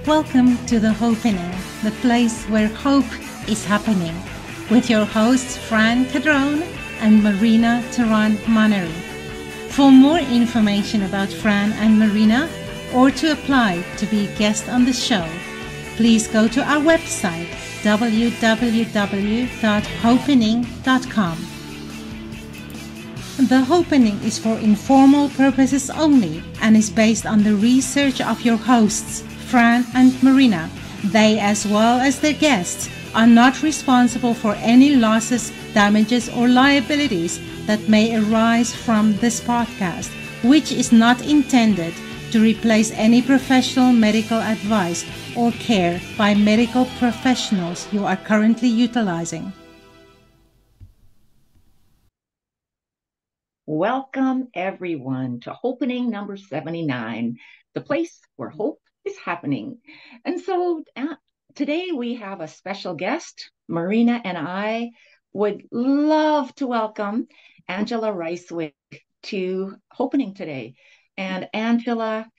Welcome to the Hopenning, the place where hope is happening, with your hosts Fran Cadron and Marina Theron-Monnery. For more information about Fran and Marina, or to apply to be a guest on the show, please go to our website www.hopenning.com. The Hopenning is for informal purposes only and is based on the research of your hosts, Fran and Marina. They, as well as their guests, are not responsible for any losses, damages, or liabilities that may arise from this podcast, which is not intended to replace any professional medical advice or care by medical professionals you are currently utilizing. Welcome, everyone, to Hopenning number 79, the place where hope is happening. And so today we have a special guest. Marina and I would love to welcome Angela Reiswig to Hopenning today. And Angela,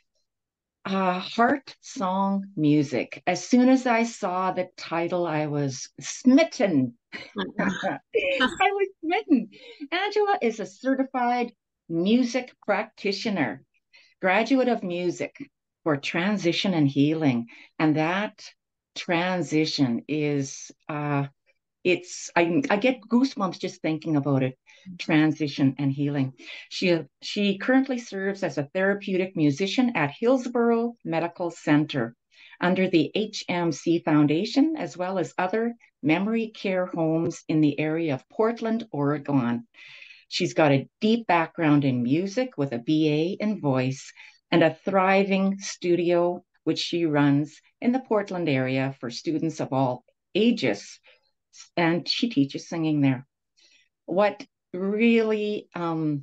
Heart Song Music. As soon as I saw the title, I was smitten. I was smitten. Angela is a certified music practitioner, graduate of music for transition and healing. And that transition is, I get goosebumps just thinking about it. Transition and healing. She currently serves as a therapeutic musician at Hillsboro Medical Center under the HMC Foundation, as well as other memory care homes in the area of Portland, Oregon. She's got a deep background in music with a BA in voice and a thriving studio, which she runs in the Portland area for students of all ages. And she teaches singing there. What really heart-songed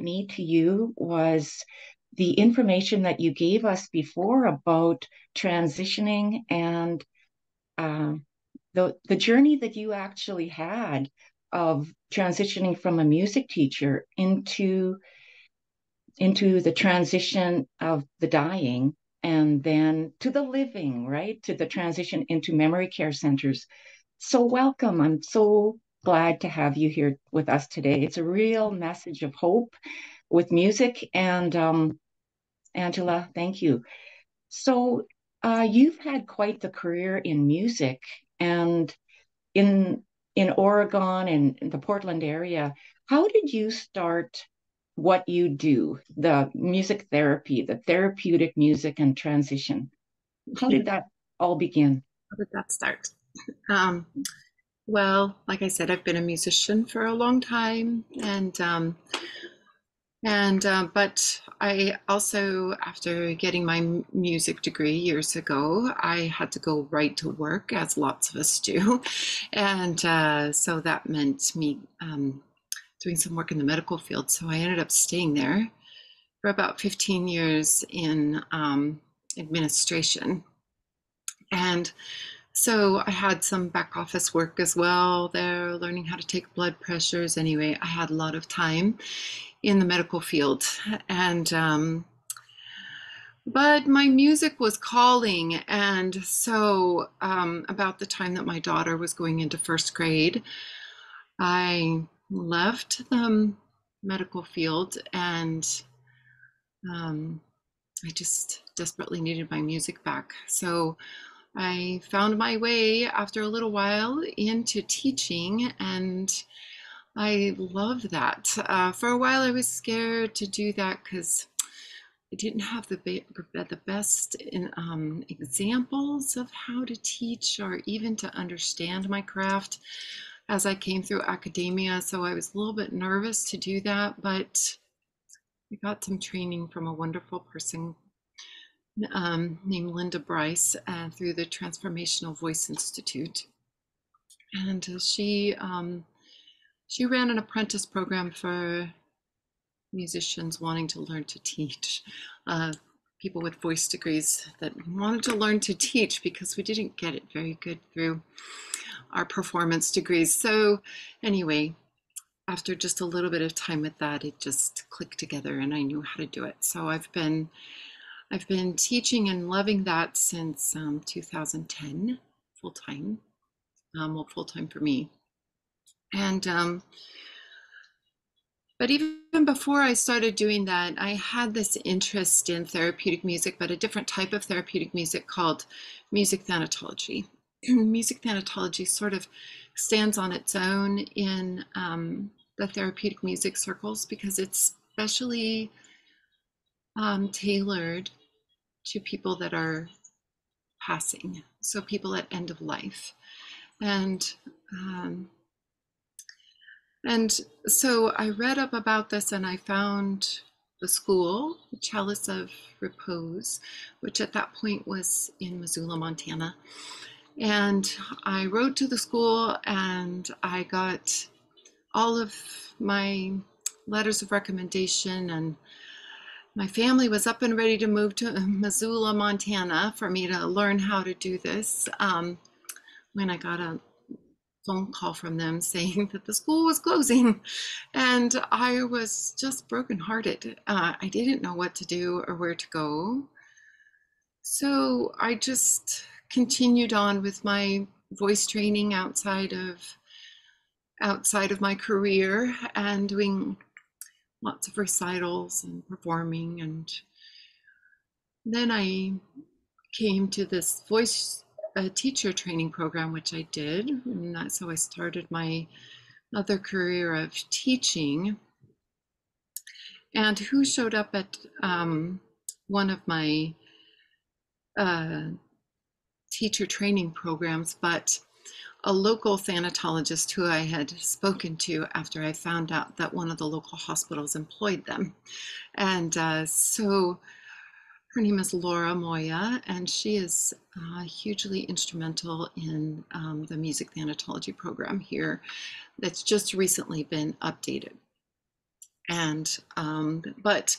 me to you was the information that you gave us before about transitioning and the journey that you actually had of transitioning from a music teacher into the transition of the dying and then to the living, right? To the transition into memory care centers. So welcome. I'm so glad to have you here with us today. It's a real message of hope with music. And Angela, thank you. So you've had quite the career in music and in Oregon and in the Portland area. How did you start what you do, the music therapy, the therapeutic music and transition? How did that all begin? How did that start? Well, like I said, I've been a musician for a long time, but I also, after getting my music degree years ago, I had to go right to work, as lots of us do, and so that meant me doing some work in the medical field. So I ended up staying there for about 15 years in administration, and so I had some back office work as well there, learning how to take blood pressures. Anyway, I had a lot of time in the medical field, and but my music was calling. And so about the time that my daughter was going into first grade, I left the medical field, and I just desperately needed my music back. So I found my way after a little while into teaching, and I loved that. For a while I was scared to do that because I didn't have the best examples of how to teach or even to understand my craft as I came through academia. So I was a little bit nervous to do that, but I got some training from a wonderful person named Linda Bryce through the Transformational Voice Institute, and she ran an apprentice program for musicians wanting to learn to teach, people with voice degrees that wanted to learn to teach, because we didn't get it very good through our performance degrees. So anyway, after just a little bit of time with that, it just clicked together and I knew how to do it. So I've been I've been teaching and loving that since 2010, full-time. Well, full-time for me. And but even before I started doing that, I had this interest in therapeutic music, but a different type of therapeutic music called music thanatology. Music thanatology sort of stands on its own in the therapeutic music circles because it's specially tailored to people that are passing, so people at end of life. And so I read up about this, and I found the school, the Chalice of Repose, which at that point was in Missoula, Montana. And I wrote to the school, and I got all of my letters of recommendation, and my family was up and ready to move to Missoula, Montana for me to learn how to do this when I got a phone call from them saying that the school was closing, and I was just brokenhearted. I didn't know what to do or where to go. So I just continued on with my voice training outside of my career and doing lots of recitals and performing. And then I came to this voice teacher training program, which I did. And that's how I started my other career of teaching. And who showed up at one of my teacher training programs, but a local thanatologist who I had spoken to after I found out that one of the local hospitals employed them. And so her name is Laura Moya, and she is hugely instrumental in the music thanatology program here that's just recently been updated. And but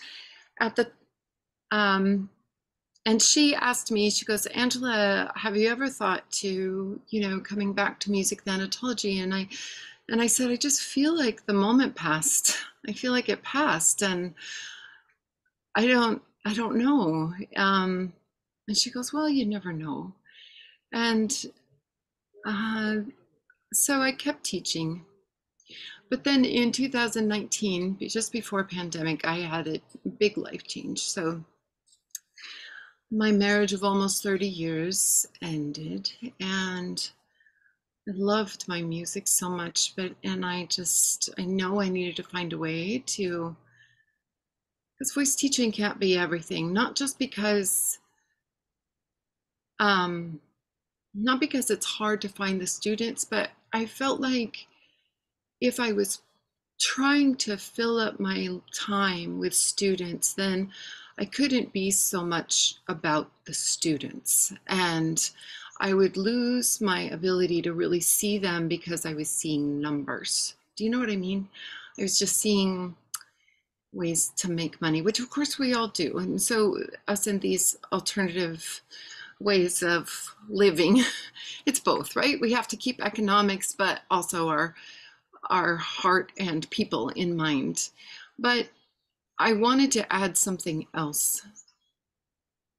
at the and she asked me, she goes, Angela, have you ever thought to, coming back to music thanatology? And I said, I just feel like the moment passed. I feel like it passed, and I don't know. And she goes, well, you never know. And so I kept teaching. But then in 2019, just before pandemic, I had a big life change. So my marriage of almost 30 years ended, and I loved my music so much, and I know I needed to find a way to, because voice teaching can't be everything, not because it's hard to find the students, but I felt like if I was trying to fill up my time with students, then I couldn't be so much about the students, and I would lose my ability to really see them because I was seeing numbers. Do you know what I mean? I was just seeing ways to make money, which of course we all do. And so us in these alternative ways of living, it's both, right? We have to keep economics, but also our heart and people in mind. But I wanted to add something else.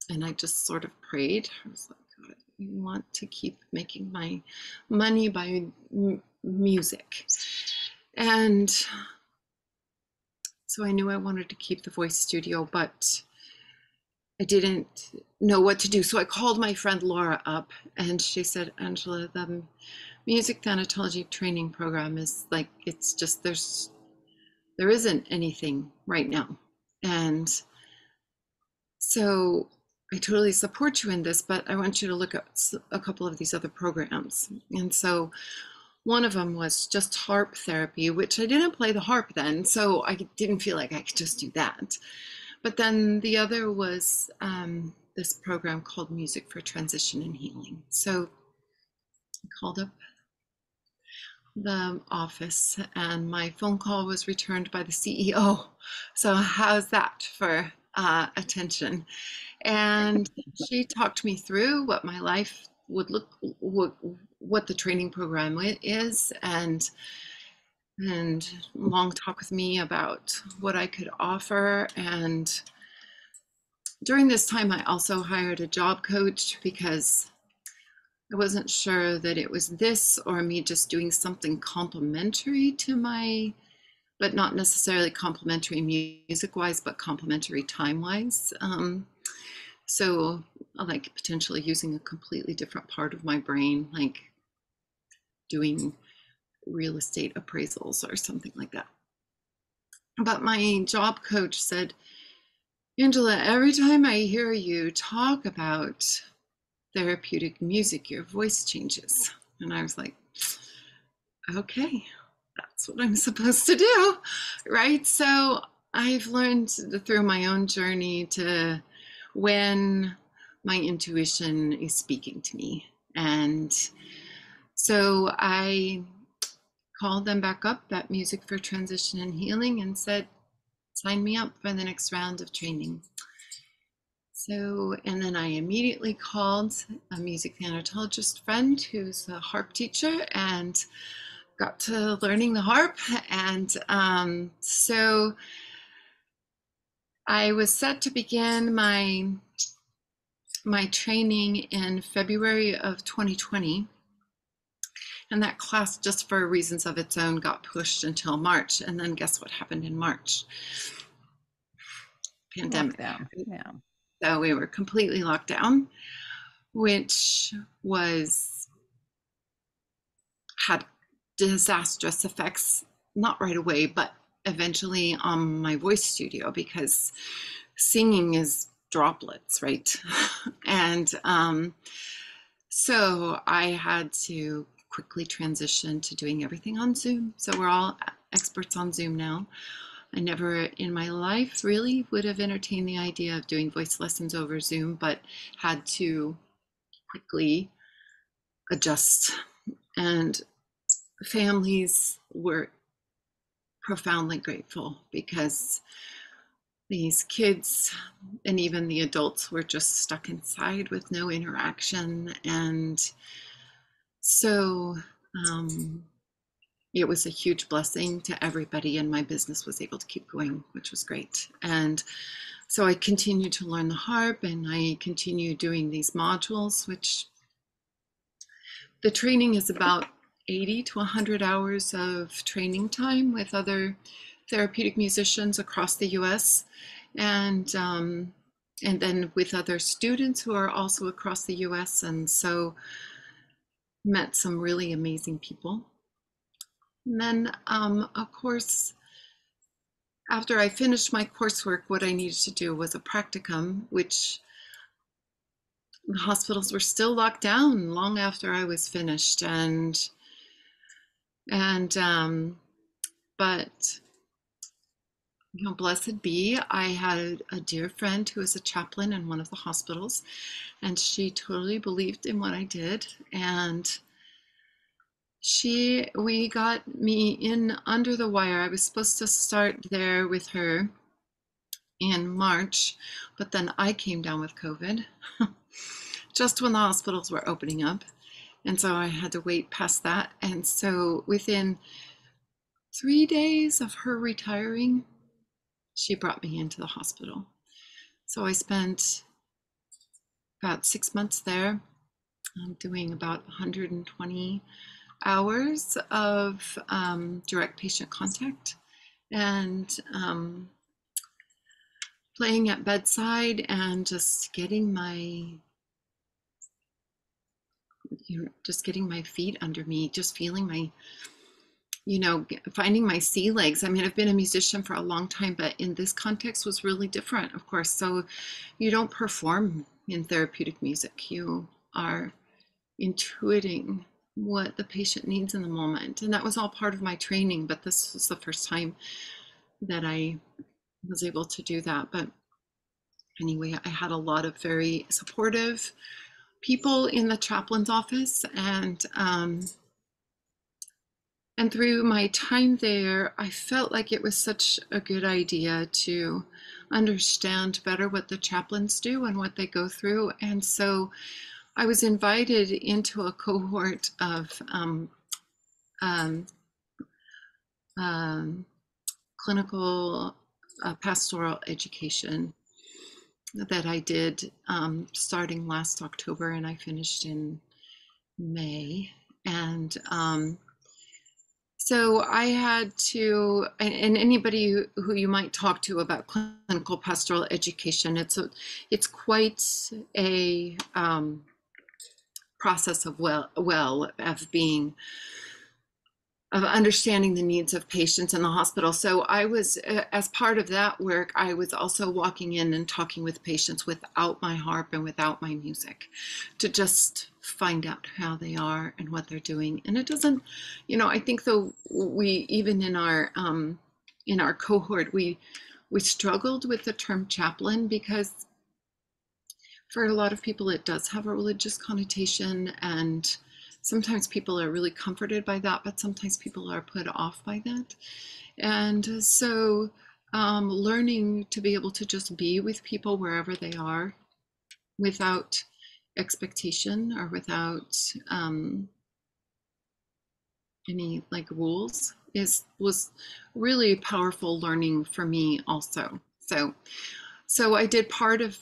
And I just sort of prayed. I was like, God, I want to keep making my money by music. And so I knew I wanted to keep the voice studio, but I didn't know what to do. So I called my friend Laura up, and she said, Angela, the music thanatology training program is like, it's just, there isn't anything right now. And so I totally support you in this, but I want you to look at a couple of these other programs. And so one of them was just harp therapy, which I didn't play the harp then, so I didn't feel like I could just do that. But then the other was this program called Music for Transition and Healing. So I called up the office, and my phone call was returned by the CEO. So how's that for attention? And she talked me through what my life would look, what the training program is, and long talk with me about what I could offer. And during this time, I also hired a job coach because I wasn't sure that it was this or me just doing something complementary to my, but not necessarily complementary music-wise, but complementary time-wise. So like potentially using a completely different part of my brain, like doing real estate appraisals or something like that. But my job coach said, Angela, every time I hear you talk about therapeutic music, your voice changes. And I was like, okay, that's what I'm supposed to do, right? So I've learned through my own journey to when my intuition is speaking to me. And so I called them back up at Music for Transition and Healing and said, sign me up for the next round of training. So, and then I immediately called a music thanatologist friend who's a harp teacher and got to learning the harp. And so I was set to begin my training in February of 2020. And that class, just for reasons of its own, got pushed until March. And then guess what happened in March? Pandemic. Lockdown. Yeah. So we were completely locked down, which had disastrous effects, not right away, but eventually on my voice studio, because singing is droplets, right? And so I had to quickly transition to doing everything on Zoom. So we're all experts on Zoom now. I never in my life really would have entertained the idea of doing voice lessons over Zoom, but had to quickly adjust. And families were profoundly grateful because these kids and even the adults were just stuck inside with no interaction. And so it was a huge blessing to everybody, and my business was able to keep going, which was great. And so I continued to learn the harp, and I continued doing these modules, which the training is about 80 to 100 hours of training time with other therapeutic musicians across the US, and then with other students who are also across the US. And so met some really amazing people. And then, of course, after I finished my coursework, what I needed to do was a practicum, which the hospitals were still locked down long after I was finished. But you know, blessed be, I had a dear friend who was a chaplain in one of the hospitals, and she totally believed in what I did. And we got me in under the wire. I was supposed to start there with her in March, but then I came down with COVID just when the hospitals were opening up. And so I had to wait past that. And so within 3 days of her retiring, she brought me into the hospital. So I spent about 6 months there, doing about 120 hours of direct patient contact and playing at bedside and just getting my feet under me, just feeling my, finding my sea legs. I mean, I've been a musician for a long time, but in this context was really different, of course. So you don't perform in therapeutic music. You are intuiting what the patient needs in the moment. And that was all part of my training, but this was the first time that I was able to do that. But anyway, I had a lot of very supportive people in the chaplain's office, and through my time there, I felt like it was such a good idea to understand better what the chaplains do and what they go through. And so I was invited into a cohort of clinical pastoral education. that I did starting last October, and I finished in May. And so I had to, and anybody who you might talk to about clinical pastoral education, it's quite a process of of understanding the needs of patients in the hospital. So I was, as part of that work, I was also walking in and talking with patients without my harp and without my music, to just find out how they are and what they're doing. And it doesn't, I think though we, even in our cohort, we struggled with the term chaplain, because for a lot of people it does have a religious connotation, and sometimes people are really comforted by that, but sometimes people are put off by that. And so learning to be able to just be with people wherever they are, without expectation or without any like rules, was really powerful learning for me also. So I did part of,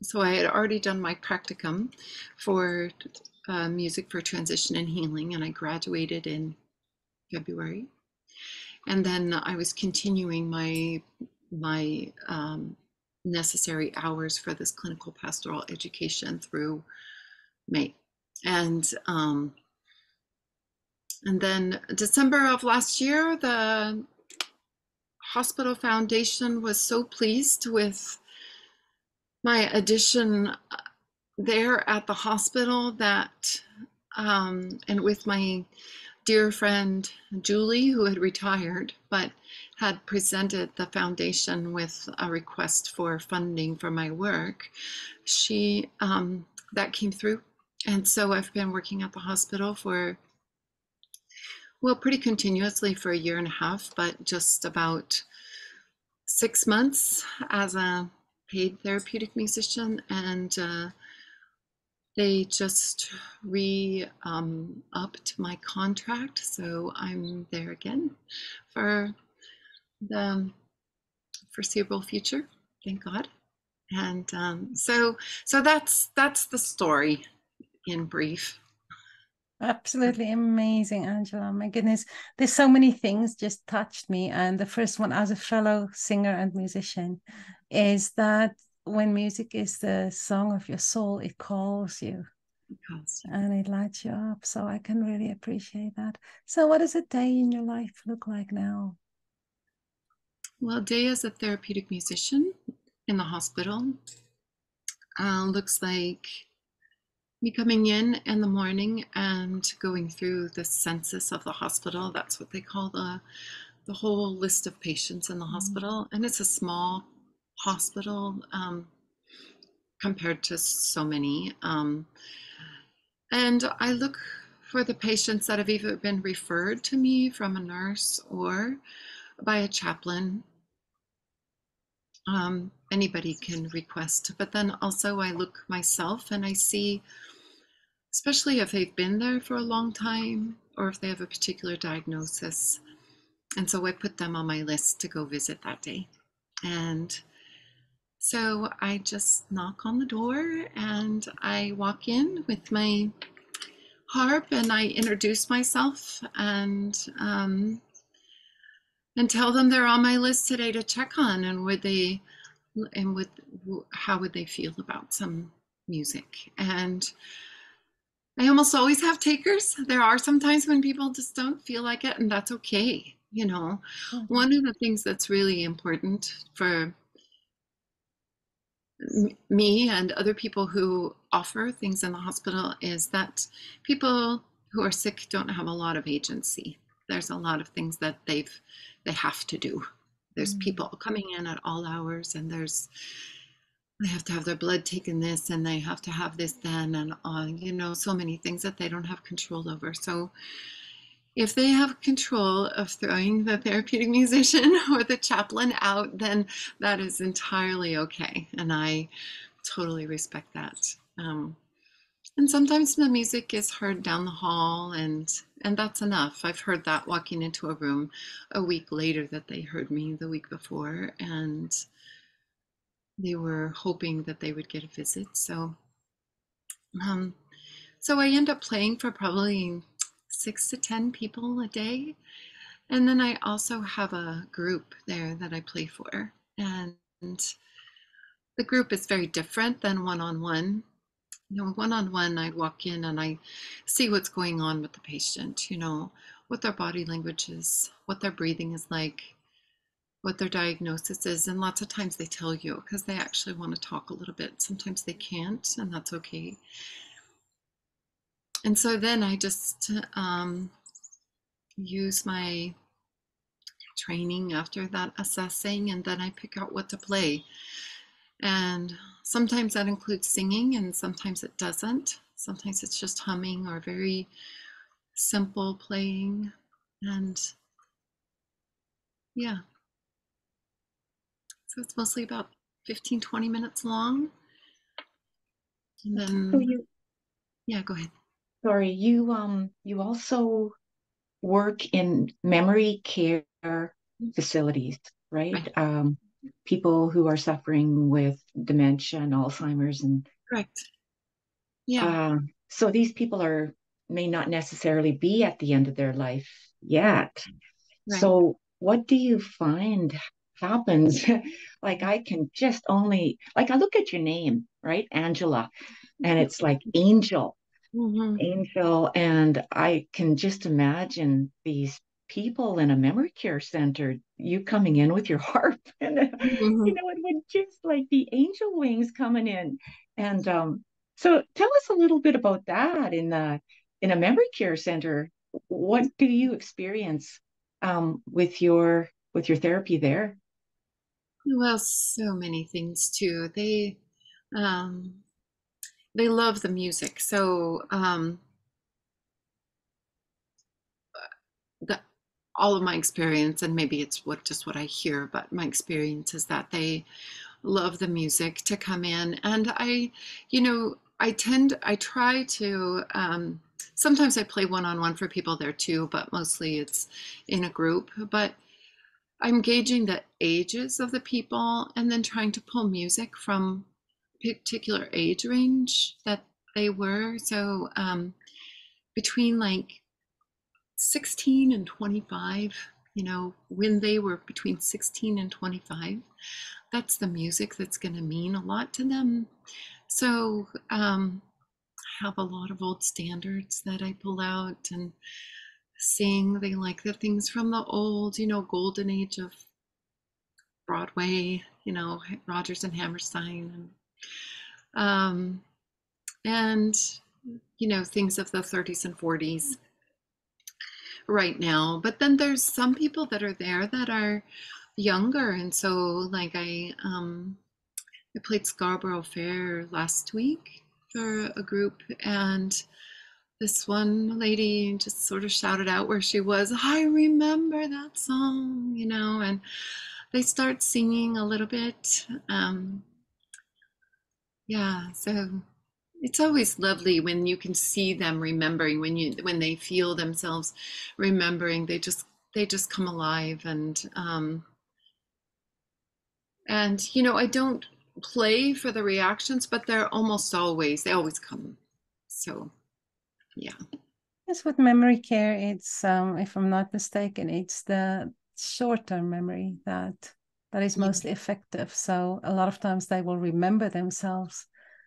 so I had already done my practicum for music for transition and healing, and I graduated in February. And then I was continuing my necessary hours for this clinical pastoral education through May. And then December of last year, the Hospital Foundation was so pleased with my addition there at the hospital that, and with my dear friend Julie, who had retired but had presented the foundation with a request for funding for my work, that came through. And so I've been working at the hospital for, well, pretty continuously for 1.5 years, but just about 6 months as a paid therapeutic musician. And they just upped my contract, so I'm there again for the foreseeable future, thank God. And so that's the story in brief. Absolutely amazing, Angela. My goodness, there's so many things just touched me. And the first one, as a fellow singer and musician, is that when music is the song of your soul, it calls you. And it lights you up. So I can really appreciate that. So what does a day in your life look like now? Well, a day as a therapeutic musician in the hospital looks like me coming in the morning and going through the census of the hospital. That's what they call the whole list of patients in the hospital. And it's a small hospital compared to so many. And I look for the patients that have either been referred to me from a nurse or by a chaplain. Anybody can request, but then also I look myself and I see, especially if they've been there for a long time or if they have a particular diagnosis. And so I put them on my list to go visit that day. And so I just knock on the door and I walk in with my harp and I introduce myself and tell them they're on my list today to check on, and how would they feel about some music. And I almost always have takers. There are some times when people just don't feel like it, and that's okay. One of the things that's really important for me and other people who offer things in the hospital is that people who are sick don't have a lot of agency. There's a lot of things that they have to do. There's people coming in at all hours, and they have to have their blood taken this, and they have to have this then, and so many things that they don't have control over. So if they have control of throwing the therapeutic musician or the chaplain out, then that is entirely okay. And I totally respect that. And sometimes the music is heard down the hall, and that's enough. I've heard that walking into a room a week later that they heard me the week before. And they were hoping that they would get a visit. Um, so I end up playing for probably 6 to 10 people a day. And then I also have a group there that I play for. And the group is very different than one-on-one. One-on-one, I'd walk in and I see what's going on with the patient, what their body language is, what their breathing is like, what their diagnosis is. And lots of times they tell you because they actually want to talk a little bit. Sometimes they can't, and that's okay. And so then I just use my training after that assessing, and then I pick out what to play. And sometimes that includes singing, and sometimes it doesn't. Sometimes it's just humming or very simple playing. And yeah, so it's mostly about 15-20 minutes long. And then, So yeah, go ahead. sorry, you also work in memory care facilities, right? People who are suffering with dementia and Alzheimer's and Correct. Yeah. So these people may not necessarily be at the end of their life yet. Right. So what do you find happens? Like I can just only like I look at your name, right? Angela, and it's like angel. Angel, and I can just imagine these people in a memory care center, you coming in with your harp, and it would just like the angel wings coming in. And so tell us a little bit about that in a memory care center. What do you experience with your therapy there? Well, so many things too. They love the music. So the all of my experience, and maybe it's what I hear, but my experience is that they love the music to come in. And I try to, sometimes I play one-on-one for people there too, but mostly it's in a group. But I'm gauging the ages of the people and then trying to pull music from particular age range that they were. So between like 16 and 25, when they were between 16 and 25, that's the music that's going to mean a lot to them. So I have a lot of old standards that I pull out and sing. They like the things from the old, golden age of Broadway, Rodgers and Hammerstein, and things of the 30s and 40s right now. But then there's some people that are there that are younger, and so like I played Scarborough Fair last week for a group, and this one lady just sort of shouted out where she was, "I remember that song," and they start singing a little bit. Yeah, so it's always lovely when you can see them remembering, when they feel themselves remembering. They just come alive. And I don't play for the reactions, but they always come. So yeah. Yes, with memory care, it's if I'm not mistaken, it's the short-term memory that is mostly effective. So a lot of times they will remember themselves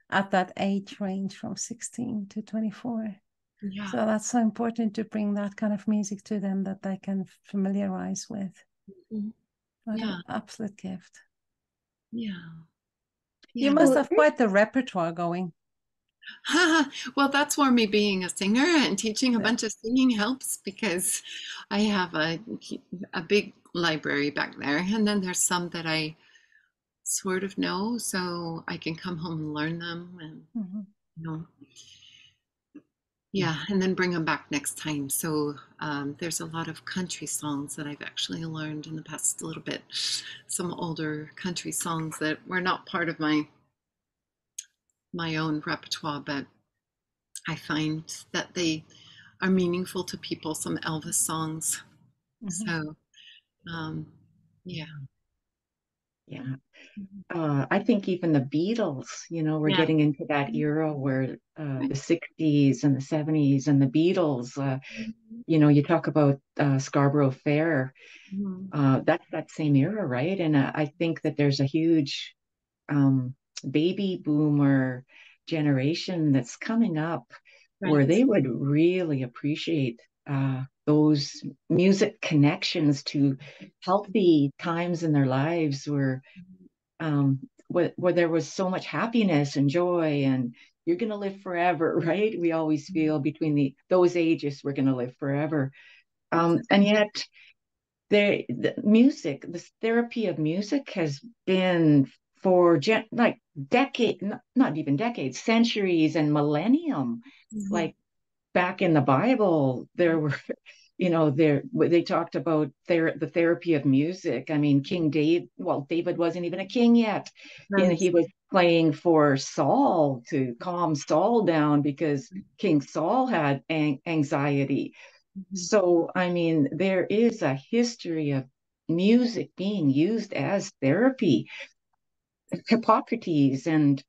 at that age range from 16 to 24. Yeah. So that's so important to bring that kind of music to them that they can familiarize with. What an absolute gift. Yeah. You must have quite the repertoire going. Well, that's where me being a singer and teaching a bunch of singing helps, because I have a big library back there, and then there's some that I sort of know, so I can come home and learn them, and yeah, and then bring them back next time. So there's a lot of country songs that I've actually learned in the past little bit, some older country songs that were not part of my own repertoire, but I find that they are meaningful to people, some Elvis songs. So, yeah. Yeah. I think even the Beatles, we're Yeah. getting into that era where the 60s and the 70s and the Beatles, you talk about Scarborough Fair, that's that same era, right? And I think that there's a huge um, baby boomer generation that's coming up where Right. they would really appreciate those music connections to healthy times in their lives where there was so much happiness and joy and you're going to live forever, right? We always feel between those ages we're going to live forever. And yet the music, this therapy of music has been for like decade, not even decades, centuries and millennium. Like back in the Bible, there were, they talked about the therapy of music. I mean, King David, well, David wasn't even a king yet. Right. He was playing for Saul to calm Saul down because King Saul had anxiety. So, I mean, there is a history of music being used as therapy. Hippocrates and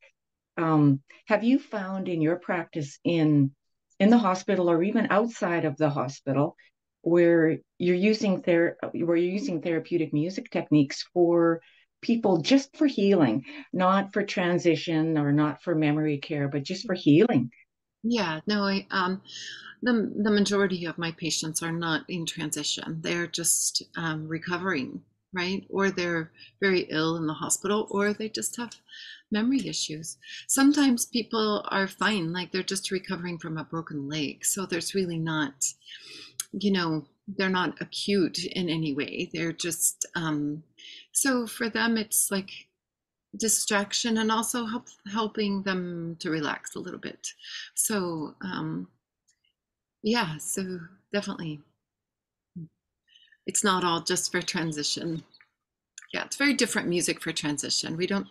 have you found in your practice in the hospital or even outside of the hospital where you're using therapeutic music techniques for people just for healing, not for transition or not for memory care, but just for healing? Yeah, no, the majority of my patients are not in transition. They're just recovering, right? Or they're very ill in the hospital, or they just have memory issues. Sometimes people are fine, like they're just recovering from a broken leg. So there's really not, they're not acute in any way. They're just, so for them, it's like distraction and also helping them to relax a little bit. So, yeah, so definitely. It's not all just for transition. Yeah, it's very different music for transition. We don't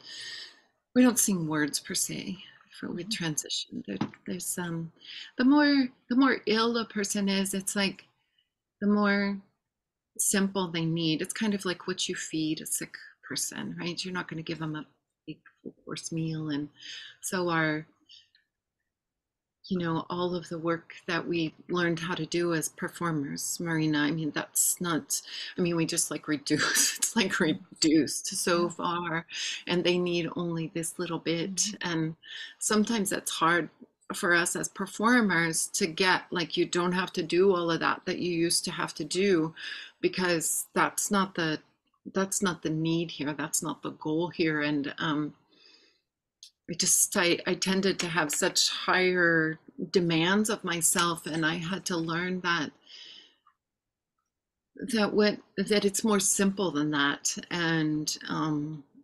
sing words per se for with transition. There's the more ill a person is, it's like the more simple they need. It's kind of like what you feed a sick person, right? You're not going to give them a big full course meal, and so all of the work that we learned how to do as performers, Marina, I mean, we just like reduce, it's like reduced so far, and they need only this little bit. And sometimes that's hard for us as performers to get, like, you don't have to do all of that you used to have to do, because that's not the need here. That's not the goal here. And I tended to have such higher demands of myself, and I had to learn that it's more simple than that, and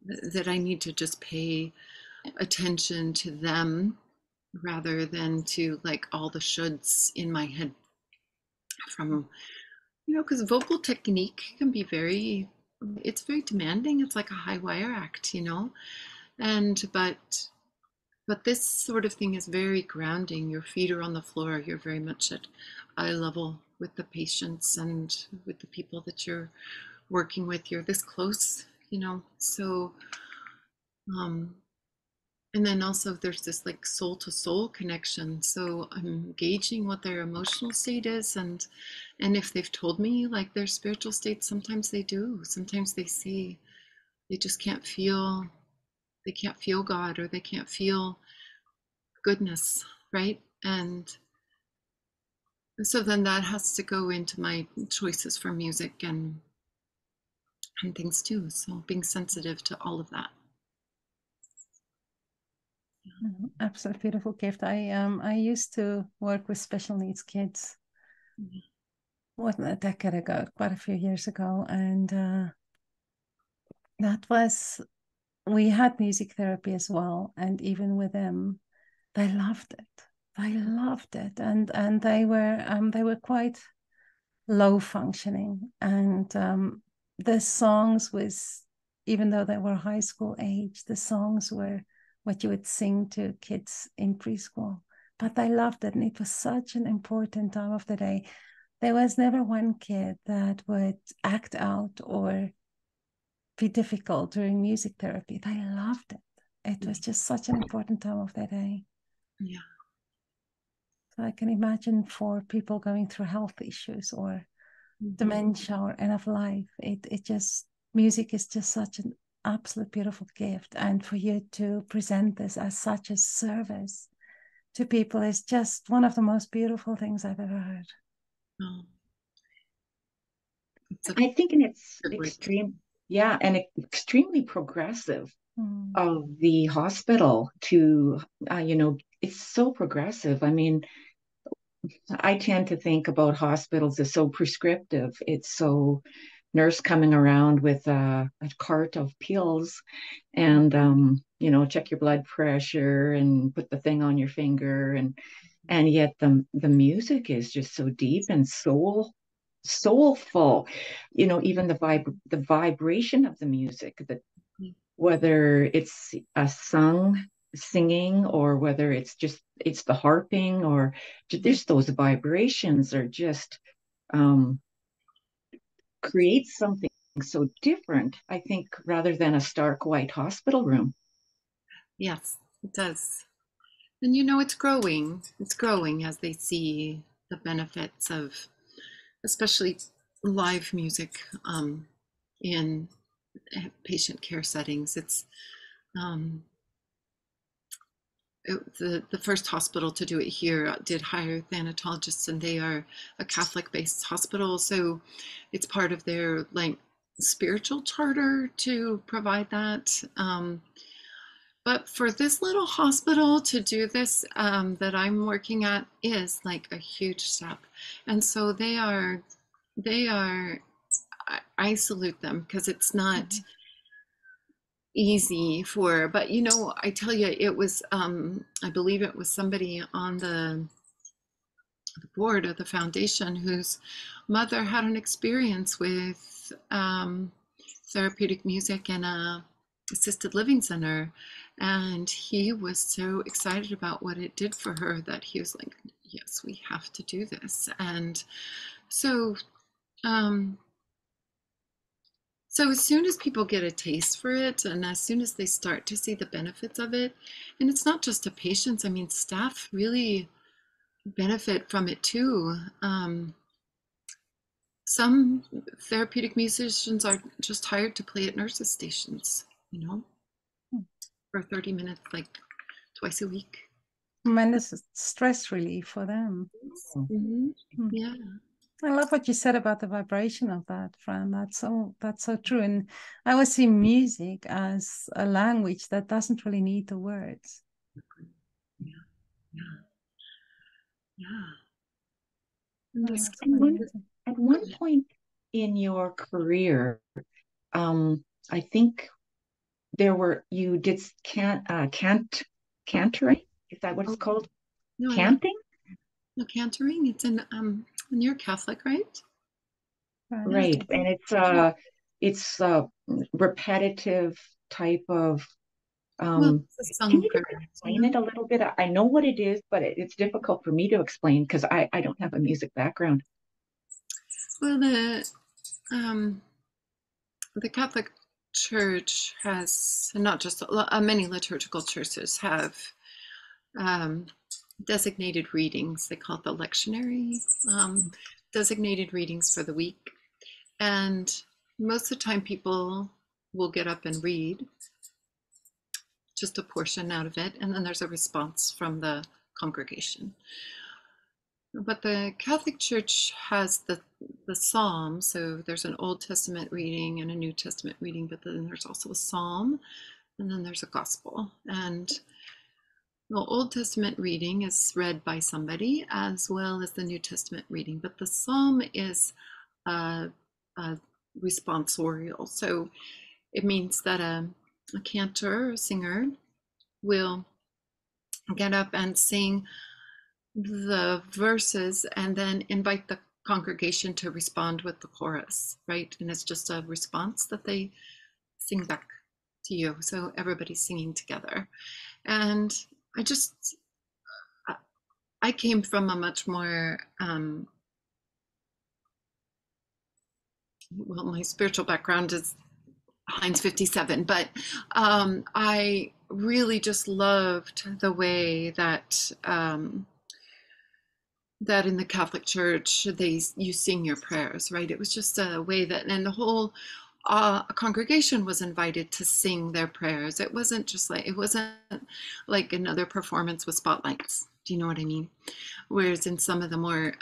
that I need to just pay attention to them rather than to like all the shoulds in my head from because vocal technique can be it's very demanding. It's like a high wire act, and but this sort of thing is very grounding. Your feet are on the floor. You're very much at eye level with the patients and with the people that you're working with. You're this close, So, um, and then also there's this like soul to soul connection. So I'm gauging what their emotional state is, and if they've told me like their spiritual state, sometimes they do. Sometimes they say they just can't feel. They can't feel God, or they can't feel goodness, right? And so then that has to go into my choices for music and things too. So being sensitive to all of that. Absolutely beautiful gift. I used to work with special needs kids more than a decade ago, quite a few years ago, and we had music therapy as well, and even with them, they loved it. They loved it, and they were quite low functioning, and the songs was, even though they were high school age, the songs were what you would sing to kids in preschool, but they loved it, and it was such an important time of the day. There was never one kid that would act out or be difficult during music therapy. They loved it. It was just such an important time of their day. Yeah. So I can imagine for people going through health issues or dementia or end of life, it just, music is just such an absolute beautiful gift. And for you to present this as such a service to people is just one of the most beautiful things I've ever heard. Oh. I think, and it's extremely progressive of the hospital to, it's so progressive. I mean, I tend to think about hospitals as so prescriptive. It's so nurse coming around with a cart of pills and, check your blood pressure and put the thing on your finger. And yet the music is just so deep and soulful, even the vibration of the music, that whether it's a singing or whether it's the harping or just those vibrations are just create something so different, I think, rather than a stark white hospital room. Yes, it does. And it's growing. It's growing as they see the benefits of especially live music in patient care settings. It's the first hospital to do it here did hire thanatologists, and they are a Catholic-based hospital, so it's part of their spiritual charter to provide that. But for this little hospital to do this that I'm working at is like a huge step, and so I salute them, because it's not easy but I tell you, it was I believe it was somebody on the board of the foundation whose mother had an experience with therapeutic music in a assisted living center, and he was so excited about what it did for her that he was like, yes, we have to do this. And so so as soon as people get a taste for it, and as soon as they start to see the benefits of it, and it's not just the patients, I mean, staff really benefit from it too. Some therapeutic musicians are just hired to play at nurses' stations, for 30 minutes, like twice a week. Tremendous stress relief for them. Yeah. I love what you said about the vibration of that, Fran. That's so true. And I always see music as a language that doesn't really need the words. At one point in your career, I think you did cantering. Is that what it's called? No, Canting? No, cantering. It's you're Catholic, right? Right, and it's a repetitive type of. Can you explain it a little bit? I know what it is, but it's difficult for me to explain because I don't have a music background. Well, the Catholic Church has, not just many liturgical churches have designated readings. They call it the lectionary, designated readings for the week. And most of the time people will get up and read just a portion out of it, and then there's a response from the congregation. But the Catholic Church has the Psalm, so there's an Old Testament reading and a New Testament reading, but then there's also a Psalm, and then there's a Gospel. And the Old Testament reading is read by somebody, as well as the New Testament reading, but the Psalm is a responsorial. So it means that a cantor, a singer, will get up and sing the verses and then invite the congregation to respond with the chorus, right? And it's just a response that they sing back to you. So everybody's singing together. And I came from a much more, well, my spiritual background is, Heinz 57. But I really just loved the way that that in the Catholic Church you sing your prayers, right? It was just a way that, and the whole congregation was invited to sing their prayers. It wasn't like another performance with spotlights. Do you know what I mean? Whereas in some of the more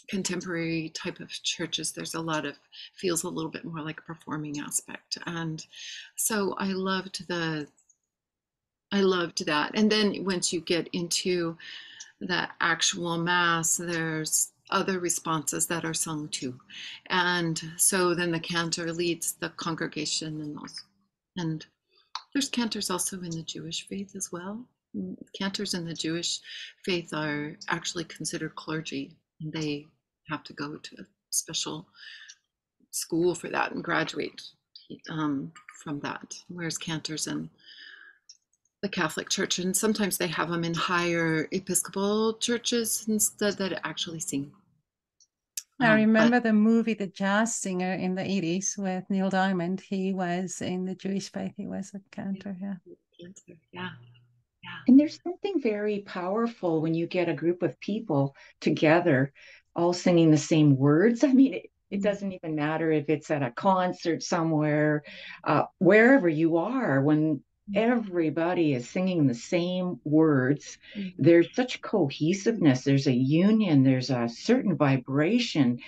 contemporary type of churches, there's feels a little bit more like a performing aspect. And so I loved that. And then once you get into the actual Mass, there's other responses that are sung too. And so then the cantor leads the congregation in those. And there's cantors also in the Jewish faith as well. Cantors in the Jewish faith are actually considered clergy, and they have to go to a special school for that and graduate from that. Whereas cantors in the Catholic Church, and sometimes they have them in higher Episcopal churches instead, that actually sing. I remember the movie The Jazz Singer in the 80s with Neil Diamond. He was in the Jewish faith. He was a cantor, Yeah. And there's something very powerful when you get a group of people together, all singing the same words. I mean, it doesn't even matter if it's at a concert somewhere, wherever you are, when everybody is singing the same words, there's such cohesiveness, there's a union, there's a certain vibration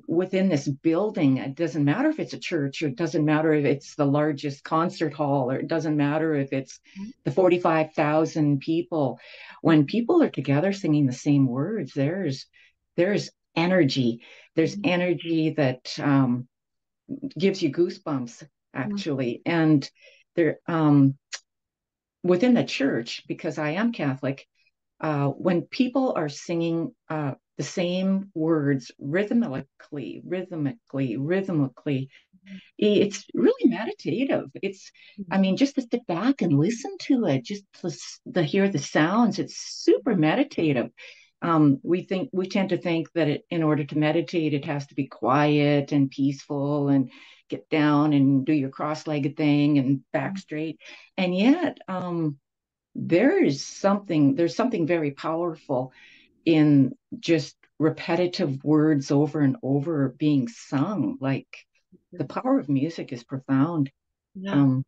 within this building. It doesn't matter if it's a church, or it doesn't matter if it's the largest concert hall, or it doesn't matter if it's the 45,000 people. When people are together singing the same words, there's energy. There's energy that gives you goosebumps, actually. And there, within the church, because I am Catholic, when people are singing the same words rhythmically, it's really meditative. I mean, just to sit back and listen to it, just to hear the sounds, it's super meditative. We tend to think that in order to meditate, it has to be quiet and peaceful and get down and do your cross-legged thing and back straight. And yet, there's something very powerful in just repetitive words over and over being sung. Like, the power of music is profound. I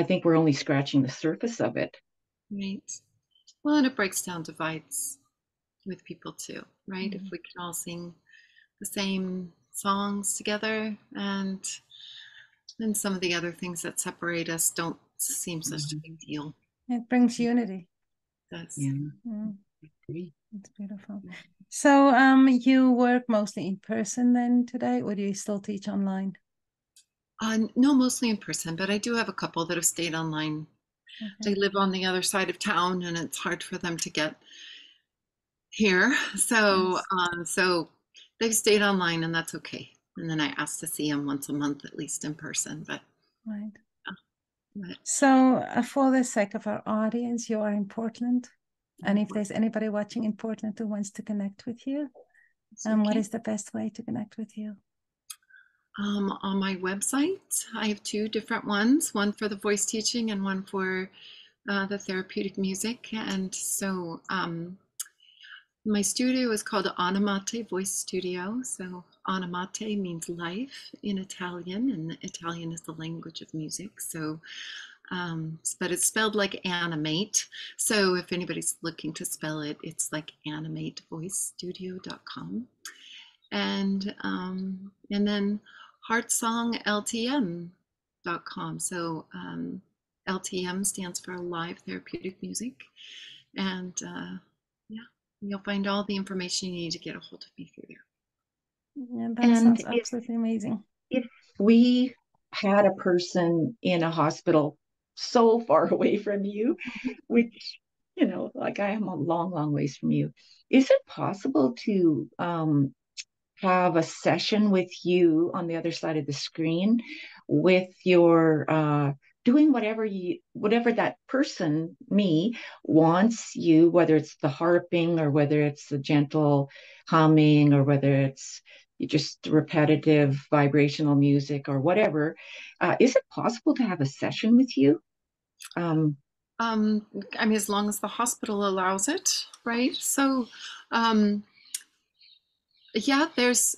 think we're only scratching the surface of it. Right. Well, and it breaks down divides with people too, right? If we can all sing the same songs together, and then some of the other things that separate us don't seem such a big deal. It brings unity. That's It's beautiful. So you work mostly in person then today, or do you still teach online? No, mostly in person, but I do have a couple that have stayed online. They live on the other side of town, and it's hard for them to get here. So so they've stayed online, and that's okay. And then I ask to see them once a month, at least in person. But so for the sake of our audience, you are in Portland, and if there's anybody watching in Portland who wants to connect with you, what is the best way to connect with you? On my website, I have two different ones, one for the voice teaching and one for the therapeutic music. And so my studio is called Animate Voice Studio. So animate means life in Italian, and Italian is the language of music. So, but it's spelled like animate. So if anybody's looking to spell it, it's like animatevoicestudio.com. And then heartsongltm.com. So LTM stands for Live Therapeutic Music. And you'll find all the information you need to get a hold of me through there. Yeah, that sounds absolutely amazing. If we had a person in a hospital so far away from you, which, like I am a long, long ways from you, is it possible to have a session with you on the other side of the screen with your doing whatever that person, me, wants you, whether it's the harping or whether it's the gentle humming or whether it's just repetitive vibrational music or whatever. Is it possible to have a session with you? I mean, as long as the hospital allows it, right? So, yeah, there's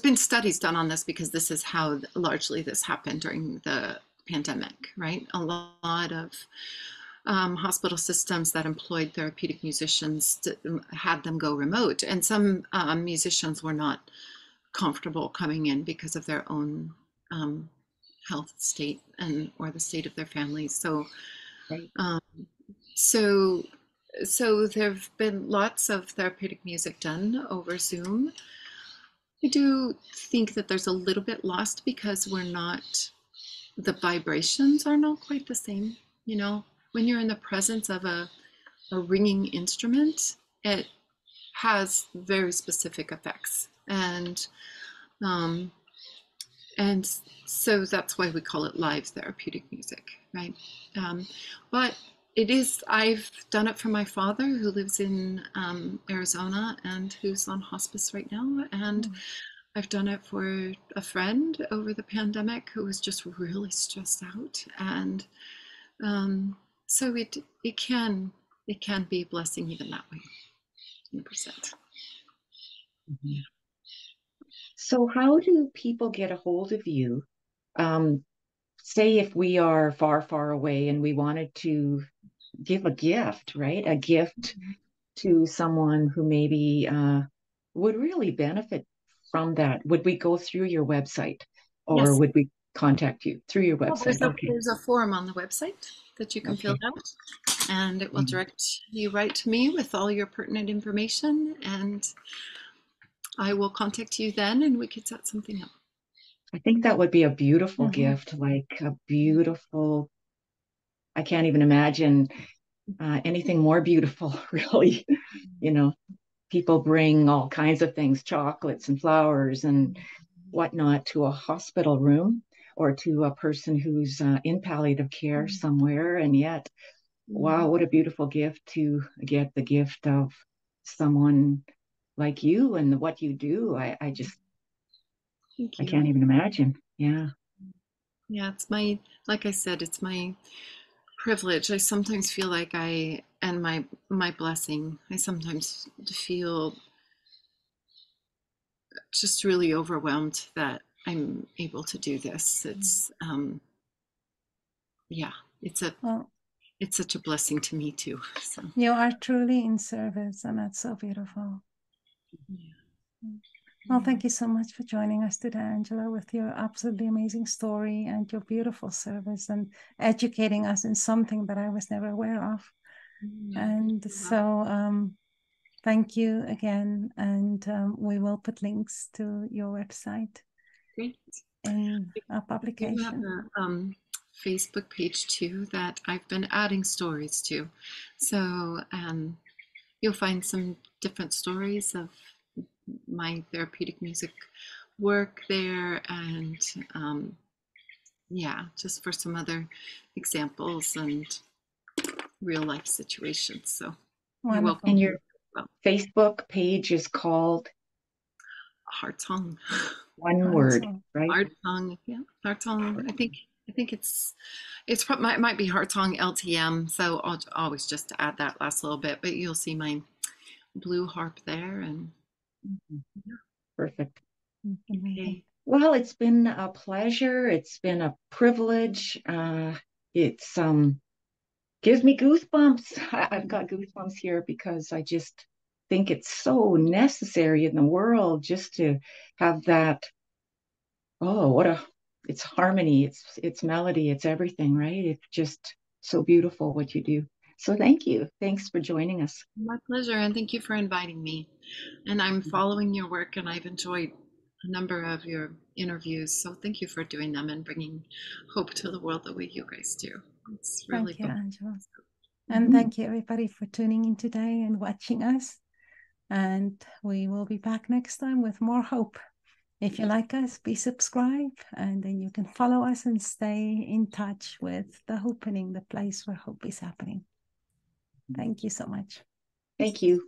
been studies done on this because this is how largely this happened during the pandemic, right? A lot of hospital systems that employed therapeutic musicians had them go remote, and some musicians were not comfortable coming in because of their own health state or the state of their families. So, Right. so there have been lots of therapeutic music done over Zoom. I do think that there's a little bit lost because the vibrations are not quite the same. You know, when you're in the presence of a ringing instrument, it has very specific effects. And so that's why we call it live therapeutic music, right? But I've done it for my father who lives in Arizona and who's on hospice right now. And I've done it for a friend over the pandemic who was just really stressed out. And so it can be a blessing even that way, 100%. Mm-hmm. So how do people get a hold of you? Say if we are far, far away and we wanted to give a gift, right? A gift to someone who maybe would really benefit from that. Would we go through your website or Yes. would we contact you through your Well, website? there's a form on the website that you can fill out, and it will direct you right to me with all your pertinent information, and I will contact you then and we could set something up. I think that would be a beautiful gift, like a beautiful, I can't even imagine anything more beautiful, really. You know, people bring all kinds of things, chocolates and flowers and whatnot to a hospital room or to a person who's in palliative care somewhere. And yet, wow, what a beautiful gift to get the gift of someone like you and what you do. I just, Thank I you. can't even imagine. Yeah. Yeah, like I said, it's my privilege. I sometimes feel like and my blessing, I sometimes feel just really overwhelmed that I'm able to do this. It's it's such a blessing to me too. So you are truly in service, and that's so beautiful. Yeah. Well, thank you so much for joining us today, Angela, with your absolutely amazing story and your beautiful service and educating us in something that I was never aware of. And so thank you again. And we will put links to your website in our publication. You have a Facebook page too that I've been adding stories to. So you'll find some different stories of my therapeutic music work there, and just for some other examples and real life situations. So you're welcome. And your Facebook page is called Heart Tongue. One word, right? Heart Tongue. Yeah, Heart Tongue. I think it might be Heart Tongue LTM. So I'll always just add that last little bit, but you'll see my blue harp there. And perfect. Okay. Well, it's been a pleasure. It's been a privilege. It's gives me goosebumps. I've got goosebumps here because I just think it's so necessary in the world just to have that. Oh, it's harmony, it's melody, it's everything, right? It's just so beautiful what you do. So thank you. Thanks for joining us. My pleasure, and thank you for inviting me. And I'm following your work, and I've enjoyed a number of your interviews. So thank you for doing them and bringing hope to the world the way you guys do. It's really Thank you, Angela. Mm-hmm. And thank you, everybody, for tuning in today and watching us. And we will be back next time with more hope. If you like us, be subscribed, and then you can follow us and stay in touch with the Hopenning, the place where hope is happening. Thank you so much. Thank you.